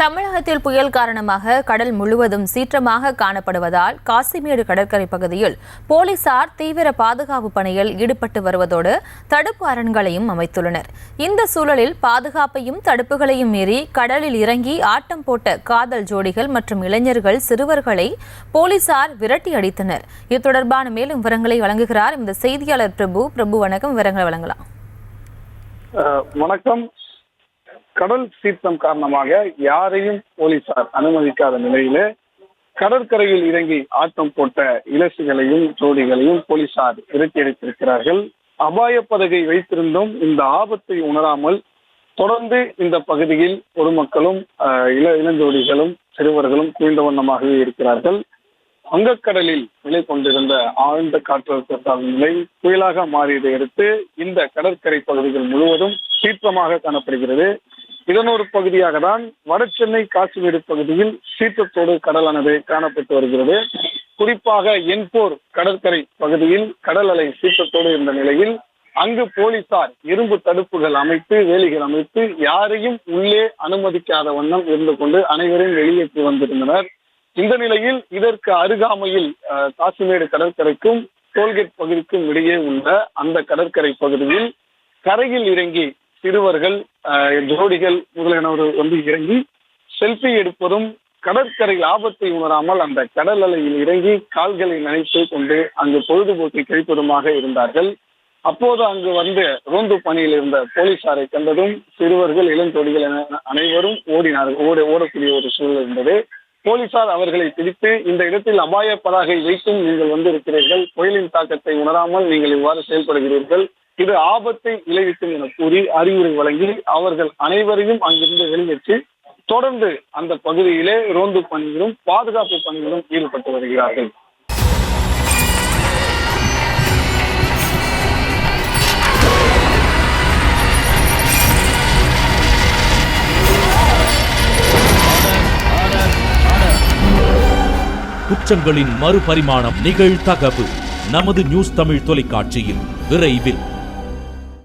தமிழகத்தில் புயல் காரணமாக கடல் முழுவதும் சீற்றமாக காணப்படுவதால் காசிமேடு கடற்கரை பகுதியில் போலீசார் தீவிர பாதுகாப்பு பணியில் ஈடுபட்டு வருவதோடு தடுப்பு அரண்களையும் அமைத்துள்ளனர். இந்த சூழலில் பாதுகாப்பையும் தடுப்புகளையும் மீறி கடலில் இறங்கி ஆட்டம் போட்ட காதல் ஜோடிகள் மற்றும் இளைஞர்கள் சிறுவர்களை போலீசார் விரட்டி அடித்தனர். இது தொடர்பான மேலும் விவரங்களை வழங்குகிறார் இந்த செய்தியாளர் பிரபு. வணக்கம், விவரங்களை வழங்கலாம். வணக்கம். கடல் சீற்றம் காரணமாக யாரையும் போலீசார் அனுமதிக்காத நிலையிலே கடற்கரையில் இறங்கி ஆட்டம் போட்ட இலசுகளையும் ஜோடிகளையும் போலீசார் விரட்டி அடித்திருக்கிறார்கள். அபாய பதகை வைத்திருந்தும் இந்த ஆபத்தை உணராமல் தொடர்ந்து இந்த பகுதியில் பொதுமக்களும் இளஞ்சோடிகளும் சிறுவர்களும் குவிந்த வண்ணமாகவே இருக்கிறார்கள். வங்கக்கடலில் நிலை கொண்டிருந்த ஆழ்ந்த காற்றழுத்த நிலை புயலாக மாறியதை அடுத்து இந்த கடற்கரை பகுதிகள் முழுவதும் சீற்றமாக காணப்படுகிறது. இதன் ஒரு பகுதியாக தான் வடசென்னை காசிமேடு பகுதியில் சீற்றத்தோடு கடலானது காணப்பட்டு வருகிறது. குறிப்பாக எண்போர் கடற்கரை பகுதியில் கடல் அலை சீற்றத்தோடு இருந்த நிலையில் அங்கு போலீசார் இரும்பு தடுப்புகள் அமைத்து வேலிகள் அமைத்து யாரையும் உள்ளே அனுமதிக்காத வண்ணம் இருந்து கொண்டு அனைவரையும் வெளியேற்றி வந்திருந்தனர். இந்த நிலையில் இதற்கு அருகாமையில் காசிமேடு கடற்கரைக்கும் டோல்கேட் பகுதிக்கும் இடையே உள்ள அந்த கடற்கரை பகுதியில் கரையில் இறங்கி சிறுவர்கள் ஜோடிகள் முதலியனோர் இறங்கி செல்ஃபி எடுப்பதும் கடற்கரையில் ஆபத்தை உணராமல் அந்த கடல் அலையில் இறங்கி கால்களை நனைத்து கொண்டு அங்கு பொழுதுபோக்கை கழிப்பதுமாக இருந்தார்கள். அப்போது அங்கு ரோந்து பணியில் இருந்த போலீசாரை கண்டதும் சிறுவர்கள் இளஞ்சோடிகள் என அனைவரும் ஓடக்கூடிய ஒரு சூழல் இருந்தது. போலீசார் அவர்களை பிடித்து இந்த இடத்தில் அபாய பதாகை வைத்தும் நீங்கள் வந்திருக்கிறீர்கள், புயலின் தாக்கத்தை உணராமல் நீங்கள் இவ்வாறு செயல்படுகிறீர்கள், இது ஆபத்தை விளைவிக்கும் என கூறி அறிவுரை வழங்கி அவர்கள் அனைவரையும் அங்கிருந்து வெளியேற்றி தொடர்ந்து அந்த பகுதியிலே ரோந்து பணியிலும் பாதுகாப்பு பணியிலும் ஈடுபட்டு வருகிறார்கள். குற்றங்களின் மறுபரிமாணம் நிகழ்தகவு நமது நியூஸ் தமிழ் தொலைக்காட்சியில் விரைவில்.